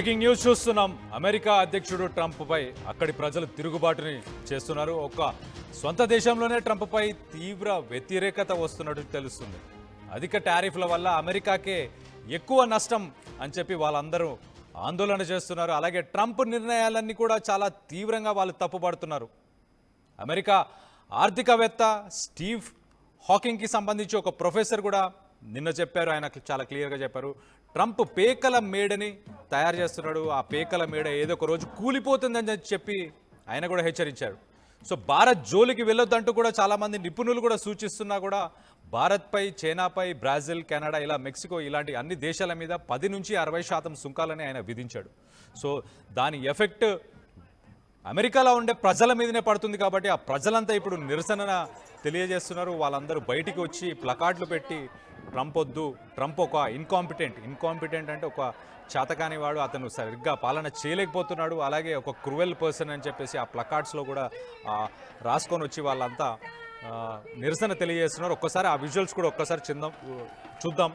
Breaking news చూస్తున్నాం. America అధ్యక్షుడు Trump పై అక్కడి ప్రజలు తిరుగుబాటుని చేస్తున్నారు. ఒక సొంత దేశంలోనే ట్రంప్ పై తీవ్ర వ్యతిరేకత వస్తున్నట్టు తెలుస్తుంది. అధిక టారిఫ్ల వల్ల అమెరికాకే ఎక్కువ నష్టం అని చెప్పి వాళ్ళందరూ ఆందోళన చేస్తున్నారు. అలాగే ట్రంప్ నిర్ణయాలన్నీ కూడా చాలా తీవ్రంగా వాళ్ళు తప్పుపడుతున్నారు. అమెరికా ఆర్థికవేత్త స్టీవ్ హాకింగ్కి సంబంధించి ఒక ప్రొఫెసర్ కూడా నిన్న చెప్పారు. ఆయన చాలా క్లియర్గా చెప్పారు, ట్రంప్ పేకల మేడని తయారు చేస్తున్నాడు, ఆ పేకల మేడ ఏదో ఒక రోజు కూలిపోతుందని చెప్పి ఆయన కూడా హెచ్చరించారు. సో భారత్ జోలికి వెళ్ళొద్దంటూ కూడా చాలామంది నిపుణులు కూడా సూచిస్తున్నా కూడా భారత్పై, చైనాపై, బ్రెజిల్, కెనడా, ఇలా మెక్సికో ఇలాంటి అన్ని దేశాల మీద 10 నుంచి 60% సుంకాలని ఆయన విధించాడు. సో దాని ఎఫెక్ట్ అమెరికాలో ఉండే ప్రజల మీదనే పడుతుంది. కాబట్టి ఆ ప్రజలంతా ఇప్పుడు నిరసన తెలియజేస్తున్నారు. వాళ్ళందరూ బయటికి వచ్చి ప్లకార్డులు పెట్టి ట్రంప్ వద్దు, ట్రంప్ ఒక ఇన్కాంపిటెంట్ అంటే ఒక చేతకాని వాడు, అతను సరిగ్గా పాలన చేయలేకపోతున్నాడు, అలాగే ఒక క్రూవెల్ పర్సన్ అని చెప్పేసి ఆ ప్లకార్డ్స్లో కూడా రాసుకొని వచ్చి వాళ్ళంతా నిరసన తెలియజేస్తున్నారు. ఒక్కసారి ఆ విజువల్స్ కూడా ఒక్కసారి చూద్దాం.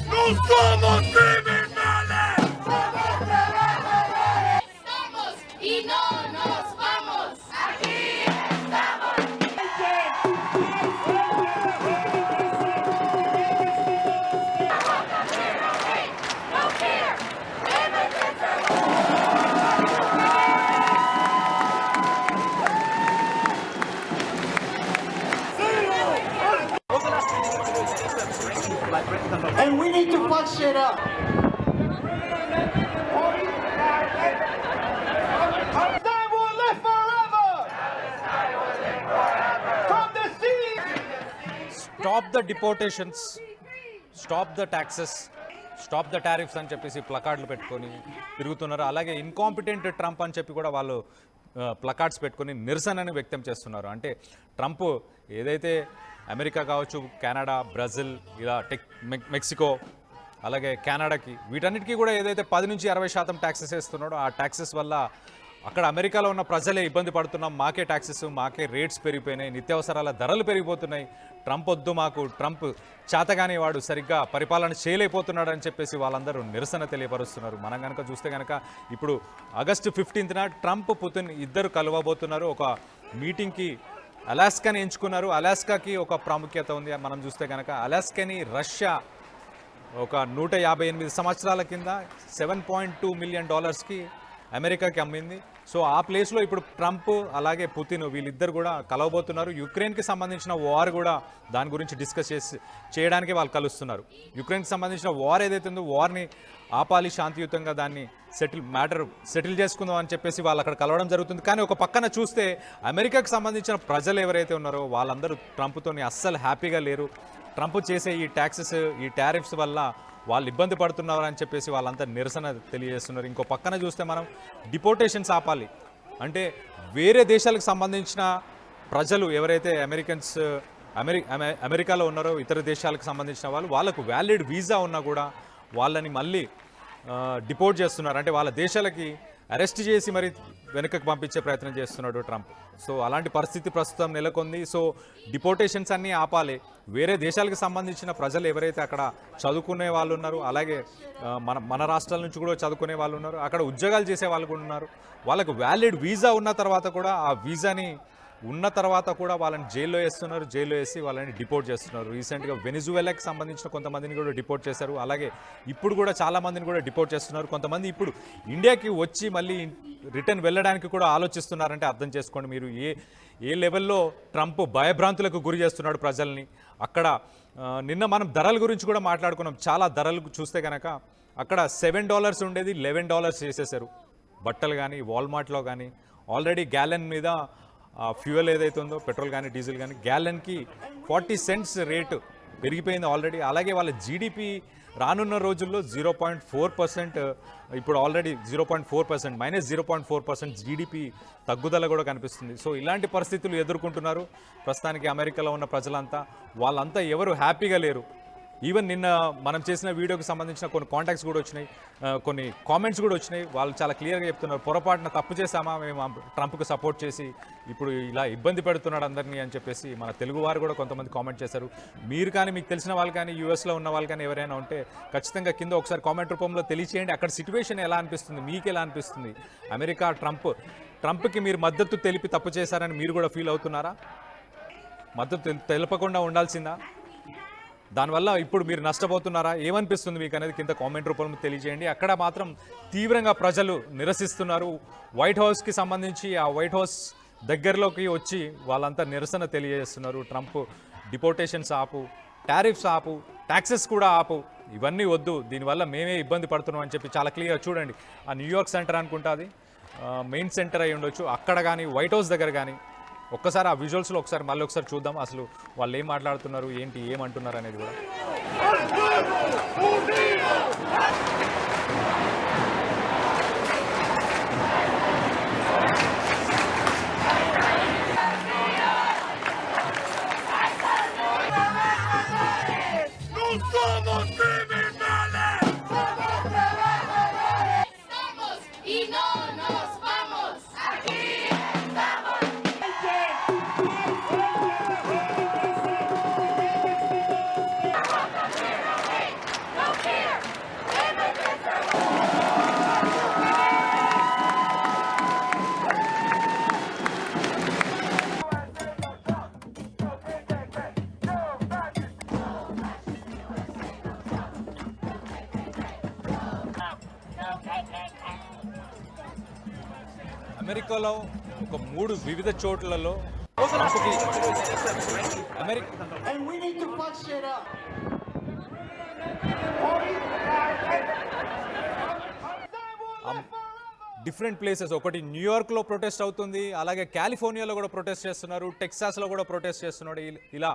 ¡No somos criminales! Estamos y no nos vamos. Aquí estamos. No fear. And we need to fuck shit up. Palestine will live forever. From the sea. Stop the డిపోర్టేషన్స్, stop the taxes, stop the tariffs అని చెప్పేసి ప్లకార్డులు పెట్టుకొని తిరుగుతున్నారు. అలాగే incompetent Trump అని చెప్పి కూడా వాళ్ళు placards పెట్టుకొని నిరసనని వ్యక్తం చేస్తున్నారు. అంటే ట్రంప్ ఏదైతే అమెరికా కావచ్చు, కెనడా, బ్రెజిల్, ఇలా మెక్సికో, అలాగే కెనడాకి, వీటన్నిటికీ కూడా ఏదైతే 10 నుంచి 60% ట్యాక్సెస్ వేస్తున్నాడో ఆ ట్యాక్సెస్ వల్ల అక్కడ అమెరికాలో ఉన్న ప్రజలే ఇబ్బంది పడుతున్నాం, మాకే ట్యాక్సెస్, మాకే రేట్స్ పెరిగిపోయినాయి, నిత్యావసరాల ధరలు పెరిగిపోతున్నాయి, ట్రంప్ వద్దు మాకు, ట్రంప్ చేతగాని వాడు, సరిగ్గా పరిపాలన చేయలేకపోతున్నాడు అని చెప్పేసి వాళ్ళందరూ నిరసన తెలియపరుస్తున్నారు. మనం కనుక చూస్తే కనుక ఇప్పుడు ఆగస్టు 15న ట్రంప్, పుతిన్ ఇద్దరు కలవబోతున్నారు. ఒక మీటింగ్కి అలాస్కాని ఎంచుకున్నారు. అలాస్కాకి ఒక ప్రాముఖ్యత ఉంది. మనం చూస్తే కనుక అలాస్కాని రష్యా ఒక 158 సంవత్సరాల కింద $7.2 మిలియన్ అమెరికాకి అమ్మింది. సో ఆ ప్లేస్లో ఇప్పుడు ట్రంప్ అలాగే పుతిన్ వీళ్ళిద్దరు కూడా కలవబోతున్నారు. యుక్రెయిన్కి సంబంధించిన వార్ కూడా దాని గురించి డిస్కస్ చేయడానికి వాళ్ళు కలుస్తున్నారు. యుక్రెయిన్కి సంబంధించిన వార్ ఏదైతే ఉందో వార్ని ఆపాలి, శాంతియుతంగా దాన్ని సెటిల్ చేసుకుందాం అని చెప్పేసి వాళ్ళు అక్కడ కలవడం జరుగుతుంది. కానీ ఒక పక్కన చూస్తే అమెరికాకి సంబంధించిన ప్రజలు ఎవరైతే ఉన్నారో వాళ్ళందరూ ట్రంప్తోని అస్సలు హ్యాపీగా లేరు. ట్రంప్ చేసే ఈ ట్యాక్సెస్, ఈ టారిఫ్స్ వల్ల వాళ్ళు ఇబ్బంది పడుతున్నారు అని చెప్పేసి వాళ్ళంతా నిరసన తెలియజేస్తున్నారు. ఇంకో పక్కన చూస్తే మనం డిపోర్టేషన్స్ ఆపాలి అంటే వేరే దేశాలకు సంబంధించిన ప్రజలు ఎవరైతే అమెరికాలో ఉన్నారో, ఇతర దేశాలకు సంబంధించిన వాళ్ళకు వ్యాలిడ్ వీసా ఉన్నా కూడా వాళ్ళని మళ్ళీ డిపోర్ట్ చేస్తున్నారు. అంటే వాళ్ళ దేశాలకి అరెస్ట్ చేసి మరి వెనుకకు పంపించే ప్రయత్నం చేస్తున్నాడు ట్రంప్. సో అలాంటి పరిస్థితి ప్రస్తుతం నెలకొంది. సో డిపోర్టేషన్స్ అన్నీ ఆపాలి. వేరే దేశాలకు సంబంధించిన ప్రజలు ఎవరైతే అక్కడ చదువుకునే వాళ్ళు ఉన్నారు, అలాగే మన రాష్ట్రాల నుంచి కూడా చదువుకునే వాళ్ళు ఉన్నారు, అక్కడ ఉద్యోగాలు చేసే వాళ్ళు కూడా ఉన్నారు, వాళ్ళకు వ్యాలిడ్ వీసా ఉన్న తర్వాత కూడా ఆ వీసాని ఉన్న తర్వాత కూడా వాళ్ళని జైల్లో వేస్తున్నారు. జైల్లో వేసి వాళ్ళని డిపోర్ట్ చేస్తున్నారు. రీసెంట్గా వెనిజువెలాకి సంబంధించిన కొంతమందిని కూడా డిపోర్ట్ చేశారు. అలాగే ఇప్పుడు కూడా చాలామందిని కూడా డిపోర్ట్ చేస్తున్నారు. కొంతమంది ఇప్పుడు ఇండియాకి వచ్చి మళ్ళీ రిటర్న్ వెళ్ళడానికి కూడా ఆలోచిస్తున్నారంటే అర్థం చేసుకోండి మీరు ఏ లెవెల్లో ట్రంప్ భయభ్రాంతులకు గురి చేస్తున్నాడు ప్రజల్ని. అక్కడ నిన్న మనం ధరల గురించి కూడా మాట్లాడుకున్నాం. చాలా ధరలు చూస్తే కనుక అక్కడ $7 ఉండేది $11 చేసేసారు. బట్టలు కానీ, వాల్మార్ట్లో కానీ ఆల్రెడీ గ్యాలన్ మీద ఫ్యూయల్ ఏదైతే ఉందో, పెట్రోల్ కానీ, డీజిల్ కానీ, గ్యాలన్కి 40 సెంట్స్ రేటు పెరిగిపోయింది ఆల్రెడీ. అలాగే వాళ్ళ జీడిపి రానున్న రోజుల్లో 0.4%, ఇప్పుడు ఆల్రెడీ 0.4%, -0.4% జీడిపి తగ్గుదల కూడా కనిపిస్తుంది. సో ఇలాంటి పరిస్థితులు ఎదుర్కొంటున్నారు ప్రస్తుతానికి అమెరికాలో ఉన్న ప్రజలంతా. వాళ్ళంతా ఎవరు హ్యాపీగా లేరు. ఈవెన్ నిన్న మనం చేసిన వీడియోకి సంబంధించిన కొన్ని కాంటాక్ట్స్ కూడా వచ్చినాయి, కొన్ని కామెంట్స్ కూడా వచ్చినాయి. వాళ్ళు చాలా క్లియర్గా చెప్తున్నారు, పొరపాటున తప్పు చేశామా మేము ట్రంప్కి సపోర్ట్ చేసి ఇప్పుడు ఇలా ఇబ్బంది పెడుతున్నాడు అందరినీ అని చెప్పేసి మన తెలుగు వారు కూడా కొంతమంది కామెంట్ చేశారు. మీరు కానీ మీకు తెలిసిన వాళ్ళు కానీ యూఎస్లో ఉన్న వాళ్ళు కానీ ఎవరైనా ఉంటే ఖచ్చితంగా కింద ఒకసారి కామెంట్ రూపంలో తెలియచేయండి. అక్కడ సిచ్యువేషన్ ఎలా అనిపిస్తుంది, మీకు ఎలా అనిపిస్తుంది? అమెరికా ట్రంప్కి మీరు మద్దతు తెలిపి తప్పు చేశారని మీరు కూడా ఫీల్ అవుతున్నారా? మద్దతు తెలపకుండా ఉండాల్సిందా? దానివల్ల ఇప్పుడు మీరు నష్టపోతున్నారా? ఏమనిపిస్తుంది మీకు అనేది కింద కామెంట్ రూపంలో తెలియజేయండి. అక్కడ మాత్రం తీవ్రంగా ప్రజలు నిరసిస్తున్నారు. వైట్ హౌస్కి సంబంధించి ఆ వైట్ హౌస్ దగ్గరలోకి వచ్చి వాళ్ళంతా నిరసన తెలియజేస్తున్నారు. ట్రంప్ డిపోర్టేషన్స్ ఆపు, టారిఫ్స్ ఆపు, ట్యాక్సెస్ కూడా ఆపు, ఇవన్నీ వద్దు, దీనివల్ల మేమే ఇబ్బంది పడుతున్నాం అని చెప్పి చాలా క్లియర్. చూడండి, ఆ న్యూయార్క్ సెంటర్ అనుకుంటా అది మెయిన్ సెంటర్ అయి ఉండొచ్చు. అక్కడ కానీ వైట్ హౌస్ దగ్గర కానీ ఒక్కసారి ఆ విజువల్స్లో మళ్ళీ ఒకసారి చూద్దాం అసలు వాళ్ళు ఏం మాట్లాడుతున్నారు, ఏంటి, ఏమంటున్నారు అనేది కూడా. No somos criminales. Estamos y no nos vamos. Aquí estamos. No fear. అమెరికాలో ఒక 3 వివిధ చోట్లలో ట్రంప్కి And we need to fuck shit up. Different places, ఒకటి న్యూయార్క్లో ప్రొటెస్ట్ అవుతుంది, అలాగే కాలిఫోర్నియాలో కూడా ప్రొటెస్ట్ చేస్తున్నారు, టెక్సాస్లో కూడా ప్రొటెస్ట్ చేస్తున్నాడు. ఇలా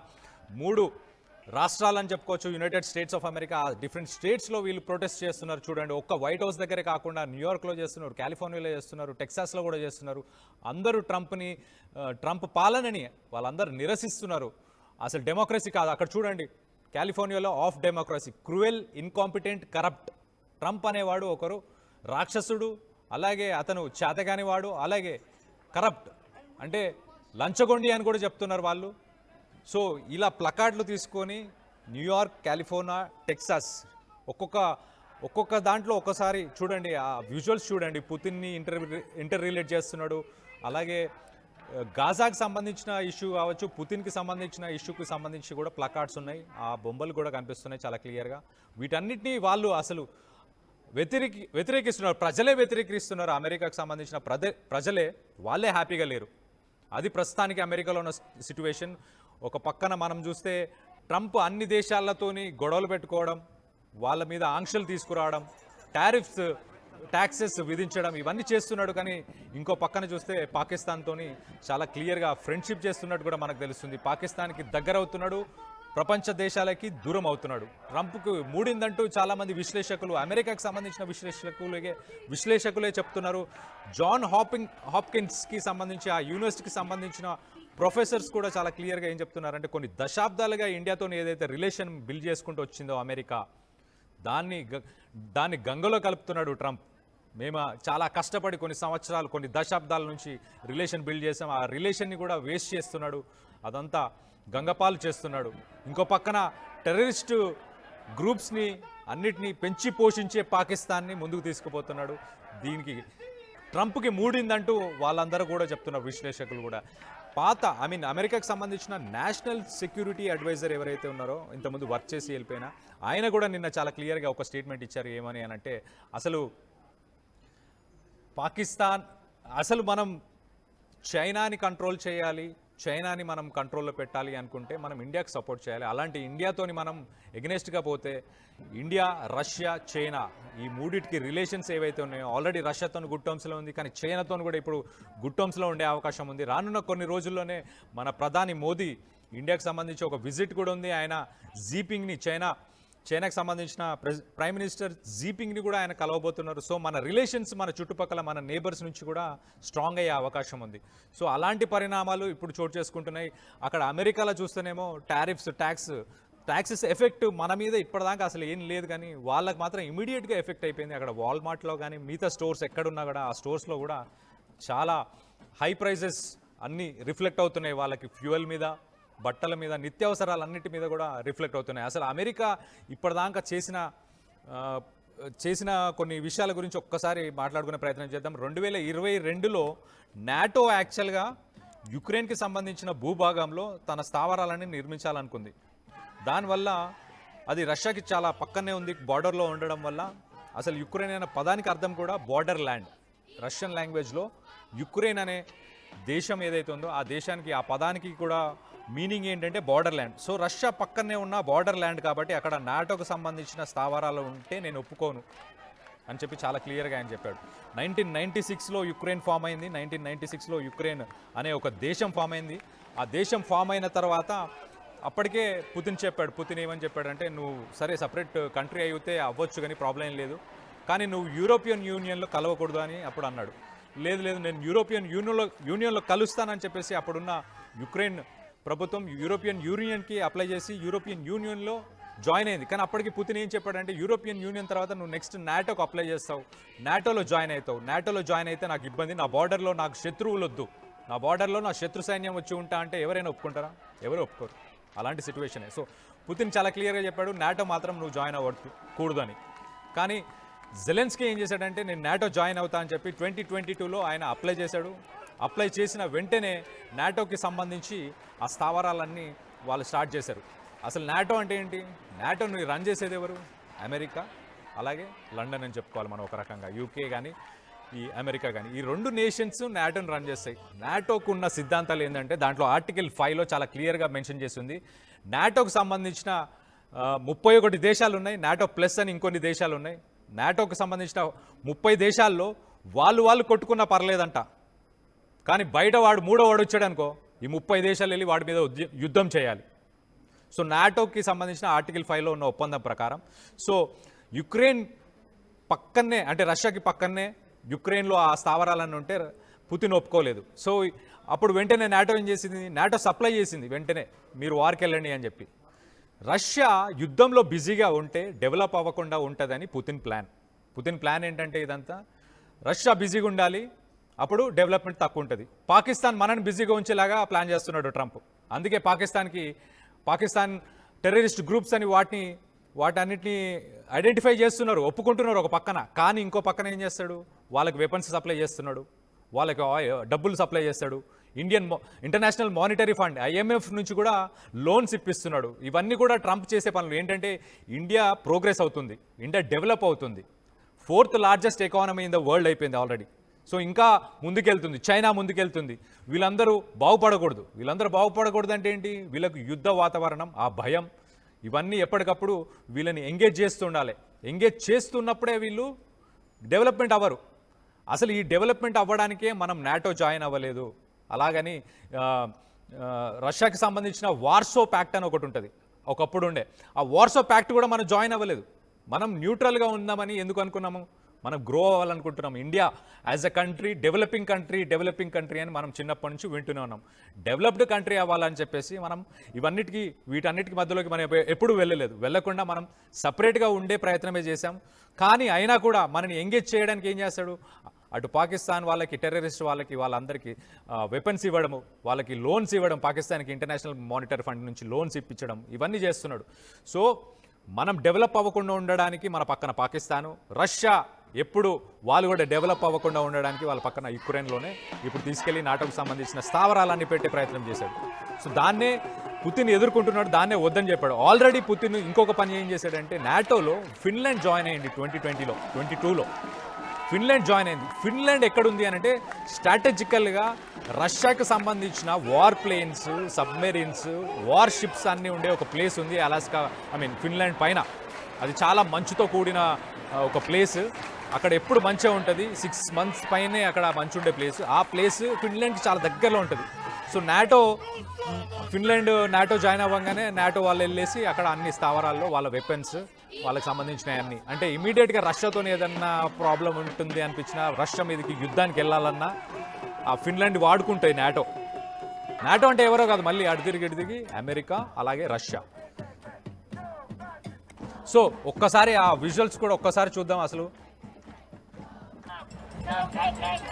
3 రాష్ట్రాలని చెప్పుకోవచ్చు యునైటెడ్ స్టేట్స్ ఆఫ్ అమెరికా. ఆ డిఫరెంట్ స్టేట్స్లో వీళ్ళు ప్రొటెస్ట్ చేస్తున్నారు. చూడండి, ఒక్క వైట్ హౌస్ దగ్గరే కాకుండా న్యూయార్క్లో చేస్తున్నారు, కాలిఫోర్నియాలో చేస్తున్నారు, టెక్సాస్లో కూడా చేస్తున్నారు. అందరూ ట్రంప్ పాలనని వాళ్ళందరూ నిరసిస్తున్నారు. అసలు డెమోక్రసీ కాదు. అక్కడ చూడండి, కాలిఫోర్నియాలో of democracy, cruel, incompetent, corrupt. Trump అనేవాడు ఒకరు రాక్షసుడు, అలాగే అతను చేతగాని వాడు, అలాగే కరప్ట్ అంటే లంచగొండి అని కూడా చెప్తున్నారు వాళ్ళు. సో ఇలా ప్లకార్డులు తీసుకొని న్యూయార్క్, కాలిఫోర్నియా, టెక్సాస్ ఒక్కొక్క దాంట్లో ఒకసారి చూడండి, ఆ విజువల్స్ చూడండి. పుతిన్ని ఇంటర్ రిలేట్ చేస్తున్నాడు. అలాగే గాజాకి సంబంధించిన ఇష్యూ కావచ్చు, పుతిన్కి సంబంధించిన ఇష్యూకి సంబంధించి కూడా ప్లకార్డ్స్ ఉన్నాయి. ఆ బొమ్మలు కూడా కనిపిస్తున్నాయి చాలా క్లియర్గా. వీటన్నిటినీ వాళ్ళు అసలు వ్యతిరేకిస్తున్నారు. ప్రజలే వ్యతిరేకిస్తున్నారు. అమెరికాకు సంబంధించిన ప్రజలే, వాళ్ళే హ్యాపీగా లేరు. అది ప్రస్తుతానికి అమెరికాలో ఉన్న సిట్యువేషన్. ఒక పక్కన మనం చూస్తే ట్రంప్ అన్ని దేశాలతోని గొడవలు పెట్టుకోవడం, వాళ్ళ మీద ఆంక్షలు తీసుకురావడం, ట్యాక్సెస్ విధించడం, ఇవన్నీ చేస్తున్నాడు. కానీ ఇంకో పక్కన చూస్తే పాకిస్తాన్తోని చాలా క్లియర్గా ఫ్రెండ్షిప్ చేస్తున్నట్టు కూడా మనకు తెలుస్తుంది. పాకిస్తాన్కి దగ్గర అవుతున్నాడు, ప్రపంచ దేశాలకి దూరం అవుతున్నాడు. ట్రంప్కు మూడిందంటూ చాలామంది విశ్లేషకులు, అమెరికాకు సంబంధించిన విశ్లేషకులే చెప్తున్నారు. జాన్ హాప్కిన్స్కి సంబంధించి, ఆ యూనివర్సిటీకి సంబంధించిన ప్రొఫెసర్స్ కూడా చాలా క్లియర్గా ఏం చెప్తున్నారంటే, కొన్ని దశాబ్దాలుగా ఇండియాతో ఏదైతే రిలేషన్ బిల్డ్ చేసుకుంటూ వచ్చిందో అమెరికా, దాన్ని గంగలో కలుపుతున్నాడు ట్రంప్. మేము చాలా కష్టపడి కొన్ని సంవత్సరాలు, కొన్ని దశాబ్దాల నుంచి రిలేషన్ బిల్డ్ చేసాం, ఆ రిలేషన్ని కూడా వేస్ట్ చేస్తున్నాడు, అదంతా గంగపాలు చేస్తున్నాడు. ఇంకో పక్కన టెర్రరిస్టు గ్రూప్స్ని అన్నిటినీ పెంచి పోషించే పాకిస్తాన్ని ముందుకు తీసుకుపోతున్నాడు. దీనికి ట్రంప్కి మూడిందంటూ వాళ్ళందరూ కూడా చెప్తున్నారు, విశ్లేషకులు కూడా. అమెరికాకు సంబంధించిన నేషనల్ సెక్యూరిటీ అడ్వైజర్ ఎవరైతే ఉన్నారో, ఇంతకుముందు వర్క్ చేసి వెళ్ళిపోయినా, ఆయన కూడా నిన్న చాలా క్లియర్గా ఒక స్టేట్మెంట్ ఇచ్చారు. ఏమని అనంటే, అసలు మనం చైనాని కంట్రోల్ చేయాలి, చైనాని మనం కంట్రోల్లో పెట్టాలి అనుకుంటే మనం ఇండియాకి సపోర్ట్ చేయాలి. అలాంటి ఇండియాతోని మనం ఎగ్నెస్ట్గా పోతే, ఇండియా, రష్యా, చైనా ఈ మూడింటికి రిలేషన్స్ ఏవైతే ఉన్నాయో, ఆల్రెడీ రష్యాతో గుడ్ టర్మ్స్లో ఉంది, కానీ చైనాతో కూడా ఇప్పుడు గుడ్ టర్మ్స్లో ఉండే అవకాశం ఉంది. రానున్న కొన్ని రోజుల్లోనే మన ప్రధాని మోదీ ఇండియాకి సంబంధించి ఒక విజిట్ కూడా ఉంది. ఆయన జీపింగ్ని, చైనాకి సంబంధించిన ప్రైమ్ మినిస్టర్ జీపింగ్ని కూడా ఆయన కలవబోతున్నారు. సో మన రిలేషన్స్, మన చుట్టుపక్కల మన నేబర్స్ నుంచి కూడా స్ట్రాంగ్ అయ్యే అవకాశం ఉంది. సో అలాంటి పరిణామాలు ఇప్పుడు చోటు చేసుకుంటున్నాయి. అక్కడ అమెరికాలో చూస్తేనేమో ట్యాక్సెస్ ఎఫెక్ట్ మన మీద ఇప్పటిదాకా అసలు ఏం లేదు, కానీ వాళ్ళకి మాత్రం ఇమీడియట్గా ఎఫెక్ట్ అయిపోయింది. అక్కడ వాల్మార్ట్లో కానీ మిగతా స్టోర్స్ ఎక్కడున్నా కూడా ఆ స్టోర్స్లో కూడా చాలా హై ప్రైజెస్ అన్నీ రిఫ్లెక్ట్ అవుతున్నాయి. వాళ్ళకి ఫ్యూయల్ మీద, బట్టల మీద, నిత్యావసరాలన్నిటి మీద కూడా రిఫ్లెక్ట్ అవుతున్నాయి. అసలు అమెరికా ఇప్పటిదాకా చేసిన కొన్ని విషయాల గురించి ఒక్కసారి మాట్లాడుకునే ప్రయత్నం చేద్దాం. 2022లో నాటో యాక్చువల్గా యుక్రెయిన్కి సంబంధించిన భూభాగంలో తన స్థావరాలని నిర్మించాలనుకుంది. దానివల్ల అది రష్యాకి చాలా పక్కనే ఉంది, బార్డర్లో ఉండడం వల్ల. అసలు యుక్రెయిన్ అనే పదానికి అర్థం కూడా బార్డర్ ల్యాండ్. రష్యన్ లాంగ్వేజ్లో యుక్రెయిన్ అనే దేశం ఏదైతే ఉందో ఆ దేశానికి, ఆ పదానికి కూడా మీనింగ్ ఏంటంటే బార్డర్ ల్యాండ్. సో రష్యా పక్కనే ఉన్న బార్డర్ ల్యాండ్ కాబట్టి అక్కడ నాటోకు సంబంధించిన స్థావరాలు ఉంటే నేను ఒప్పుకోను అని చెప్పి చాలా క్లియర్గా ఆయన చెప్పాడు. 1996లో యుక్రెయిన్ ఫామ్ అయింది. 1996లో యుక్రెయిన్ అనే ఒక దేశం ఫామ్ అయింది. ఆ దేశం ఫామ్ అయిన తర్వాత అప్పటికే పుతిన్ చెప్పాడు. పుతిన్ ఏమని చెప్పాడంటే, నువ్వు సరే సపరేట్ కంట్రీ అయితే అవ్వచ్చు కానీ ప్రాబ్లం ఏం లేదు, కానీ నువ్వు యూరోపియన్ యూనియన్లో కలవకూడదు అని అప్పుడు అన్నాడు. లేదు నేను యూరోపియన్ యూనియన్లో కలుస్తానని చెప్పేసి అప్పుడున్న యుక్రెయిన్ ప్రభుత్వం యూరోపియన్ యూనియన్కి అప్లై చేసి యూరోపియన్ యూనియన్లో జాయిన్ అయింది. కానీ అప్పటికి పుతిన్ ఏం చెప్పాడంటే, యూరోపియన్ యూనియన్ తర్వాత నువ్వు నెక్స్ట్ నాటోకి అప్లై చేస్తావు, నాటోలో జాయిన్ అవుతావు. నాటోలో జాయిన్ అయితే నాకు ఇబ్బంది, నా బార్డర్లో నాకు శత్రువులు వద్దు, నా బార్డర్లో నా శత్రు సైన్యం వచ్చి ఉంటా అంటే ఎవరైనా ఒప్పుకుంటారా? ఎవరు ఒప్పుకోరు. అలాంటి సిచ్యువేషనే. సో పుతిన్ చాలా క్లియర్గా చెప్పాడు, నాటో మాత్రం నువ్వు జాయిన్ అవ్వకూడదు అని. కానీ జెలెన్స్కీ ఏం చేశాడంటే, నేను నాటో జాయిన్ అవుతా అని చెప్పి 2022లో ఆయన అప్లై చేశాడు. అప్లై చేసిన వెంటనే నాటోకి సంబంధించి ఆ స్థావరాలన్నీ వాళ్ళు స్టార్ట్ చేశారు. అసలు నాటో అంటే ఏంటి? నాటోని రన్ చేసేది ఎవరు? అమెరికా, అలాగే లండన్ అని చెప్పుకోవాలి మనం ఒక రకంగా. యూకే కానీ ఈ అమెరికా కానీ, ఈ రెండు నేషన్స్ నాటోని రన్ చేస్తాయి. నాటోకు ఉన్న సిద్ధాంతాలు ఏంటంటే, దాంట్లో ఆర్టికల్ 5లో చాలా క్లియర్గా మెన్షన్ చేస్తుంది. నాటోకు సంబంధించిన 31 దేశాలు ఉన్నాయి, నాటో ప్లస్ అని ఇంకొన్ని దేశాలు ఉన్నాయి. నాటోకు సంబంధించిన 30 దేశాల్లో వాళ్ళు కొట్టుకున్నా పర్లేదంట, కానీ బయట వాడు మూడో వాడు వచ్చాడు అనుకో, ఈ 30 దేశాలు వెళ్ళి వాడి మీద యుద్ధం చేయాలి. సో నాటోకి సంబంధించిన ఆర్టికల్ 5లో ఉన్న ఒప్పందం ప్రకారం, సో యుక్రెయిన్ పక్కనే, అంటే రష్యాకి పక్కనే యుక్రెయిన్లో ఆ స్థావరాలన్నీ ఉంటే పుతిన్ ఒప్పుకోలేదు. సో అప్పుడు వెంటనే నాటో ఏం చేసింది? నాటో సప్లై చేసింది వెంటనే, మీరు వార్కి వెళ్ళండి అని చెప్పి. రష్యా యుద్ధంలో బిజీగా ఉంటే డెవలప్ అవ్వకుండా ఉంటుందని పుతిన్ ప్లాన్ ఏంటంటే, ఇదంతా రష్యా బిజీగా ఉండాలి, అప్పుడు డెవలప్మెంట్ తక్కువ ఉంటుంది. పాకిస్తాన్ మనని బిజీగా ఉంచేలాగా ప్లాన్ చేస్తున్నాడు ట్రంప్. అందుకే పాకిస్తాన్ టెర్రరిస్ట్ గ్రూప్స్ అని వాటన్నిటిని ఐడెంటిఫై చేస్తున్నారు, ఒప్పుకుంటున్నారు ఒక పక్కన. కానీ ఇంకో పక్కన ఏం చేస్తాడు? వాళ్ళకి వెపన్స్ సప్లై చేస్తున్నాడు, వాళ్ళకి డబ్బులు సప్లై చేస్తాడు. ఇంటర్నేషనల్ మానిటరీ ఫండ్ IMF నుంచి కూడా లోన్స్ ఇప్పిస్తున్నాడు. ఇవన్నీ కూడా ట్రంప్ చేసే పనులు. ఏంటంటే ఇండియా ప్రోగ్రెస్ అవుతుంది, ఇండియా డెవలప్ అవుతుంది, 4th largest economy in the world అయిపోయింది ఆల్రెడీ. సో ఇంకా ముందుకెళ్తుంది, చైనా ముందుకెళ్తుంది. వీళ్ళందరూ బాగుపడకూడదు అంటే ఏంటి? వీళ్ళకు యుద్ధ వాతావరణం, ఆ భయం, ఇవన్నీ ఎప్పటికప్పుడు వీళ్ళని ఎంగేజ్ చేస్తుండాలి. ఎంగేజ్ చేస్తున్నప్పుడే వీళ్ళు డెవలప్మెంట్ అవ్వరు. అసలు ఈ డెవలప్మెంట్ అవ్వడానికే మనం నాటో జాయిన్ అవ్వలేదు. అలాగని రష్యాకి సంబంధించిన వార్సో ప్యాక్ట్ అని ఒకటి ఉంటుంది, ఒకప్పుడు ఉండే. ఆ వార్సో ప్యాక్ట్ కూడా మనం జాయిన్ అవ్వలేదు. మనం న్యూట్రల్గా ఉందామని ఎందుకు అనుకున్నాము? మనం గ్రో అవ్వాలనుకుంటున్నాం. India as a country, developing country అని మనం చిన్నప్పటి నుంచి వింటూనే ఉన్నాం. డెవలప్డ్ కంట్రీ అవ్వాలని చెప్పేసి మనం వీటన్నిటికి మధ్యలోకి మనం ఎప్పుడు వెళ్ళకుండా మనం సపరేట్గా ఉండే ప్రయత్నమే చేశాం. కానీ అయినా కూడా మనని ఎంగేజ్ చేయడానికి ఏం చేస్తాడు? అటు పాకిస్తాన్ వాళ్ళకి, టెర్రరిస్ట్ వాళ్ళందరికీ వెపన్స్ ఇవ్వడము, వాళ్ళకి లోన్స్ ఇవ్వడం, పాకిస్తాన్కి ఇంటర్నేషనల్ మానిటరీ ఫండ్ నుంచి లోన్స్ ఇప్పించడం, ఇవన్నీ చేస్తున్నాడు. సో మనం డెవలప్ అవ్వకుండా ఉండడానికి మన పక్కన పాకిస్తాను, రష్యా ఎప్పుడు వాళ్ళు కూడా డెవలప్ అవ్వకుండా ఉండడానికి వాళ్ళ పక్కన యుక్రెయిన్లోనే ఇప్పుడు తీసుకెళ్లి నాటోకు సంబంధించిన స్థావరాలన్నీ పెట్టే ప్రయత్నం చేశాడు. సో దాన్నే పుతిన్ ఎదుర్కొంటున్నాడు, దాన్నే వద్దని చెప్పాడు. ఆల్రెడీ పుతిన్ ఇంకొక పని ఏం చేశాడంటే, నాటోలో ఫిన్లాండ్ జాయిన్ అయ్యింది 2022లో. ఫిన్లాండ్ జాయిన్ అయింది. ఫిన్లాండ్ ఎక్కడుంది అని అంటే, స్ట్రాటజికల్గా రష్యాకు సంబంధించిన war planes, submarines, war ships అన్నీ ఉండే ఒక ప్లేస్ ఉంది అలాస్కా, ఫిన్లాండ్ పైన. అది చాలా మంచుతో కూడిన ఒక ప్లేస్. అక్కడ ఎప్పుడు మంచిగా ఉంటుంది, 6 months పైనే అక్కడ మంచు ఉండే ప్లేస్. ఆ ప్లేస్ ఫిన్లాండ్కి చాలా దగ్గరలో ఉంటుంది. సో ఫిన్లాండ్ నాటో జాయిన్ అవ్వగానే నాటో వాళ్ళు వెళ్ళేసి అక్కడ అన్ని స్థావరాల్లో వాళ్ళ వెపన్స్, వాళ్ళకి సంబంధించినవి అన్నీ, అంటే ఇమీడియట్గా రష్యాతో ఏదన్నా ప్రాబ్లం ఉంటుంది అనిపించినా, రష్యా మీదకి యుద్ధానికి వెళ్ళాలన్నా ఆ ఫిన్లాండ్ వాడుకుంటాయి నాటో అంటే ఎవరో కాదు, మళ్ళీ అడిదిరిగి అమెరికా, అలాగే రష్యా. సో ఒక్కసారి ఆ విజువల్స్ కూడా ఒక్కసారి చూద్దాం అసలు. No KKK!